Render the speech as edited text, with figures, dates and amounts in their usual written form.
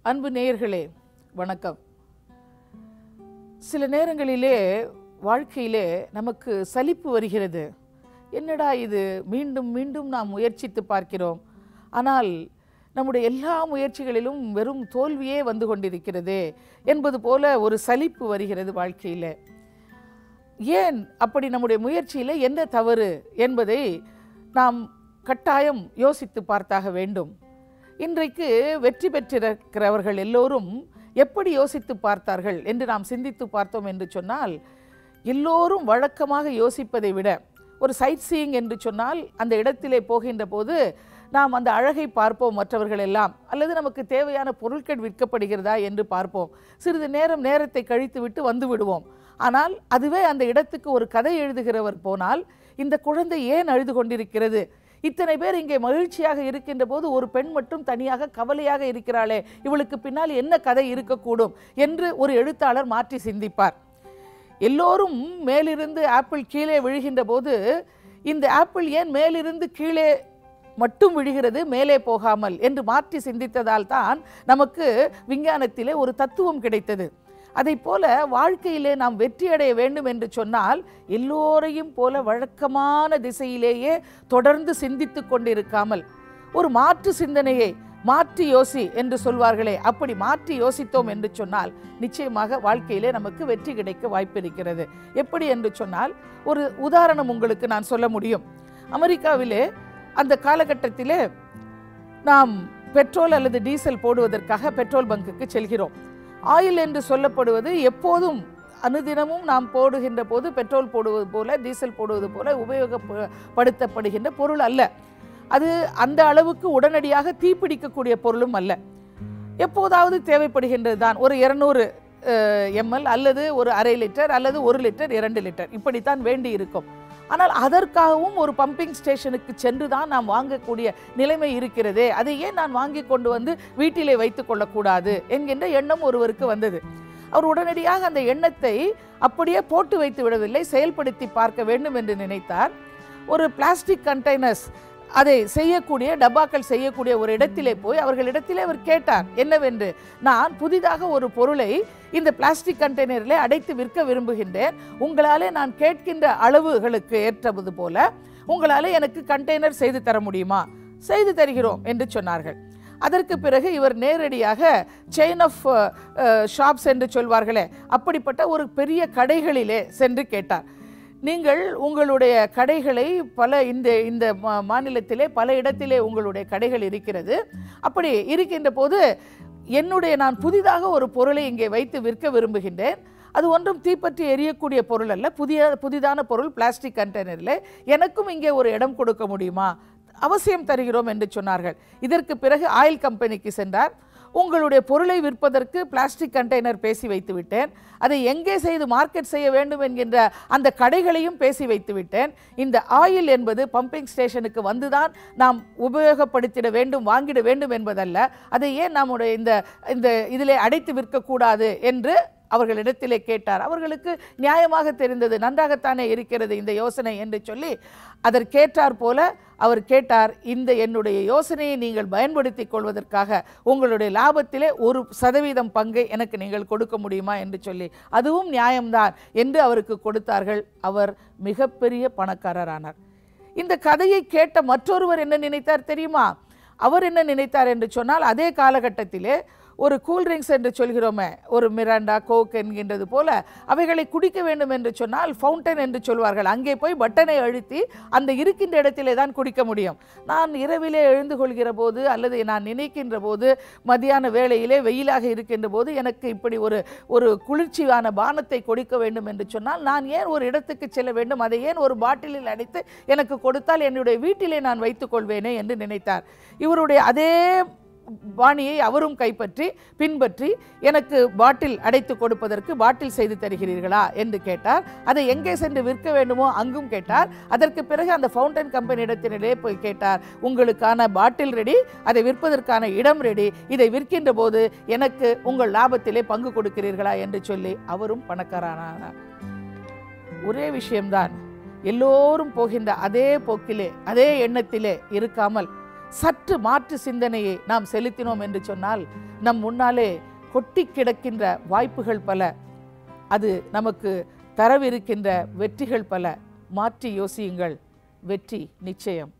அன்பு நேயர்களே வணக்கம். சில நேரங்களிலே வாழ்க்கையிலே நமக்கு சலிப்பு வருகிறது. என்னடா இது, மீண்டும் மீண்டும் நாம் முயற்சித்து பார்க்கிறோம், ஆனால் நம்முடைய எல்லா முயற்சிகளிலும் வெறும் தோல்வியே வந்து கொண்டிருக்கிறது என்பது போல ஒரு சலிப்பு வருகிறது வாழ்க்கையில். ஏன் அப்படி? நம்முடைய முயற்சியில் என்ன தவறு என்பதை நாம் கட்டாயம் யோசித்து பார்த்தாக வேண்டும். இன்றைக்கு வெற்றி பெற்றிருக்கிறவர்கள் எல்லோரும் எப்படி யோசித்து பார்த்தார்கள் என்று நாம் சிந்தித்து பார்த்தோம் என்று சொன்னால், எல்லோரும் வழக்கமாக யோசிப்பதை விட ஒரு சைட் சீயிங் என்று சொன்னால் அந்த இடத்திலே போகின்ற போது நாம் அந்த அழகை பார்ப்போம், மற்றவர்கள் எல்லாம், அல்லது நமக்கு தேவையான பொருட்கள் விற்கப்படுகிறதா என்று பார்ப்போம். சிறிது நேரத்தை கழித்து விட்டு வந்து விடுவோம். ஆனால் அதுவே அந்த இடத்துக்கு ஒரு கதை எழுதுகிறவர் போனால், இந்த குழந்தை ஏன் அழுது கொண்டிருக்கிறது, இத்தனை பேர் இங்கே மகிழ்ச்சியாக இருக்கின்ற போது ஒரு பெண் மட்டும் தனியாக கவலையாக இருக்கிறாளே, இவளுக்கு பின்னால் என்ன கதை இருக்கக்கூடும் என்று ஒரு எழுத்தாளர் மாற்றி சிந்திப்பார். எல்லோரும் மேலிருந்து ஆப்பிள் கீழே விழுகின்ற போது இந்த ஆப்பிள் ஏன் மேலிருந்து கீழே மட்டும் விழுகிறது, மேலே போகாமல் என்று மாற்றி சிந்தித்ததால் தான் நமக்கு விஞ்ஞானத்திலே ஒரு தத்துவம் கிடைத்தது. அதை போல வாழ்க்கையிலே நாம் வெற்றியடைய வேண்டும் என்று சொன்னால், எல்லோரையும் போல வழக்கமான திசையிலேயே தொடர்ந்து சிந்தித்து கொண்டிருக்காமல் ஒரு மாற்று சிந்தனையை மாற்றி யோசி என்று சொல்வார்களே, அப்படி மாற்றி யோசித்தோம் என்று சொன்னால் நிச்சயமாக வாழ்க்கையிலே நமக்கு வெற்றி கிடைக்க வாய்ப்பு இருக்கிறது. எப்படி என்று சொன்னால், ஒரு உதாரணம் உங்களுக்கு நான் சொல்ல முடியும். அமெரிக்காவிலே அந்த காலகட்டத்திலே நாம் பெட்ரோல் அல்லது டீசல் போடுவதற்காக பெட்ரோல் பங்குக்கு செல்கிறோம். ஆயில் என்று சொல்லப்படுவது எப்போதும் அனுதினமும் நாம் போடுகின்ற போது பெட்ரோல் போடுவது போல டீசல் போடுவது போல உபயோகப்படுத்தப்படுகின்ற பொருள் அல்ல. அது அந்த அளவுக்கு உடனடியாக தீப்பிடிக்கக்கூடிய பொருளும் அல்ல. எப்போதாவது தேவைப்படுகின்றது தான். ஒரு 200 ml அல்லது ஒரு அரை லிட்டர் அல்லது 1 லிட்டர் 2 லிட்டர் இப்படித்தான் வேண்டி இருக்கும். ஆனால் அதற்காகவும் ஒரு பம்பிங் ஸ்டேஷனுக்கு சென்று தான் நாம் வாங்கக்கூடிய நிலைமை இருக்கிறதே, அதை ஏன் நான் வாங்கி கொண்டு வந்து வீட்டிலே வைத்து கொள்ளக்கூடாது என்கின்ற எண்ணம் ஒருவருக்கு வந்தது. அவர் உடனடியாக அந்த எண்ணத்தை அப்படியே போட்டு வைத்து விடவில்லை, செயல்படுத்தி பார்க்க வேண்டும் என்று நினைத்தார். ஒரு பிளாஸ்டிக் கண்டெய்னர்ஸ் அதை செய்யக்கூடிய டப்பாக்கள் செய்யக்கூடிய ஒரு இடத்திலே போய் அவர்களிடத்திலே அவர் கேட்டார் என்னவென்று. நான் புதிதாக ஒரு பொருளை இந்த பிளாஸ்டிக் கண்டெய்னரிலே அடைத்து விற்க விரும்புகின்றேன், உங்களாலே நான் கேட்கின்ற அளவுகளுக்கு ஏற்றது போல உங்களாலே எனக்கு கண்டெய்னர் செய்து தர முடியுமா? செய்து தருகிறோம் என்று சொன்னார்கள். அதற்கு பிறகு இவர் நேரடியாக செயின் ஆஃப் ஷாப்ஸ் என்று சொல்வார்களே, அப்படிப்பட்ட ஒரு பெரிய கடைகளிலே சென்று கேட்டார். நீங்கள் உங்களுடைய கடைகளை இந்த மாநிலத்திலே பல இடத்திலே உங்களுடைய கடைகள் இருக்கிறது. அப்படி இருக்கின்ற போது நான் புதிதாக ஒரு பொருளை இங்கே வைத்து விற்க விரும்புகின்றேன். அது ஒன்றும் தீப்பற்றி எரியக்கூடிய பொருள் அல்ல, புதிதான பொருள், பிளாஸ்டிக் கண்டெய்னரில். எனக்கும் இங்கே ஒரு இடம் கொடுக்க முடியுமா? அவசியம் தருகிறோம் என்று சொன்னார்கள். இதற்கு பிறகு ஆயில் கம்பெனிக்கு சென்றார். உங்களுடைய பொருளை விற்பதற்கு பிளாஸ்டிக் கண்டெய்னர் பேசி வைத்து விட்டேன், அதை எங்கே செய்து மார்க்கெட் செய்ய வேண்டும் என்கின்ற அந்த கடைகளையும் பேசி வைத்து விட்டேன். இந்த ஆயில் என்பது பம்பிங் ஸ்டேஷனுக்கு வந்துதான் நாம் உபயோகப்படுத்திட வேண்டும், வாங்கிட வேண்டும் என்பதல்ல, அதை ஏன் நம்முடைய இந்த இதிலே அடைத்து விற்கக்கூடாது என்று அவர்களிடத்திலே கேட்டார். அவர்களுக்கு நியாயமாக தெரிந்தது, நன்றாகத்தானே இருக்கிறது இந்த யோசனை என்று சொல்லி அதற்கேற்றார் போல அவர் கேட்டார், என்னுடைய யோசனையை நீங்கள் பயன்படுத்தி கொள்வதற்காக உங்களுடைய லாபத்திலே 1% பங்கை எனக்கு நீங்கள் கொடுக்க முடியுமா என்று சொல்லி, அதுவும் நியாயம்தான் என்று அவருக்கு கொடுத்தார்கள். அவர் மிகப்பெரிய பணக்காரரானார். இந்த கதையை கேட்ட மற்றொருவர் என்ன நினைத்தார் தெரியுமா? அவர் என்ன நினைத்தார் என்று சொன்னால், அதே காலகட்டத்திலே ஒரு கூல்ட்ரிங்க்ஸ் என்று சொல்கிறோமே, ஒரு மிராண்டா, கோக் என்கின்றது போல அவைகளை குடிக்க வேண்டும் என்று சொன்னால் ஃபவுண்டன் என்று சொல்வார்கள். அங்கே போய் பட்டனை அழுத்தி அந்த இருக்கின்ற இடத்திலே தான் குடிக்க முடியும். நான் இரவிலே எழுந்து கொள்கிற போது அல்லது நான் நினைக்கின்ற போது, மத்தியான வேளையிலே வெயிலாக இருக்கின்ற போது எனக்கு இப்படி ஒரு குளிர்ச்சியான பானத்தை கொடுக்க வேண்டும் என்று சொன்னால் நான் ஏன் ஒரு இடத்துக்கு செல்ல வேண்டும், அதை ஏன் ஒரு பாட்டிலில் அடைத்து எனக்கு கொடுத்தால் என்னுடைய வீட்டிலே நான் வைத்துக் கொள்வேனே என்று நினைத்தார். இவருடைய அதே பாணியை அவரும் பின்பற்றி எனக்கு பாட்டில் அடைத்து கொடுப்பதற்கு பாட்டில் செய்து தருகிறீர்களா என்று கேட்டார். அதை எங்கே சென்று விற்க வேண்டுமோ அங்கும் கேட்டார். அதற்கு பிறகு அந்த ஃபவுண்டன் கம்பெனி இடத்தினிலே போய் கேட்டார், உங்களுக்கான பாட்டில் ரெடி, அதை விற்பதற்கான இடம் ரெடி, இதை விற்கின்ற போது எனக்கு உங்கள் லாபத்திலே பங்கு கொடுக்கிறீர்களா என்று சொல்லி அவரும் பணக்காரனானார். ஒரே விஷயம்தான், எல்லோரும் போகின்ற அதே போக்கிலே அதே எண்ணத்திலே இருக்காமல் சற்று மாற்று சிந்தனையை நாம் செலுத்தினோம் என்று சொன்னால் நம் முன்னாலே கொட்டி கிடக்கின்ற வாய்ப்புகள் பல, அது நமக்கு தரவிருக்கின்ற வெற்றிகள் பல. மாற்றி யோசியுங்கள், வெற்றி நிச்சயம்.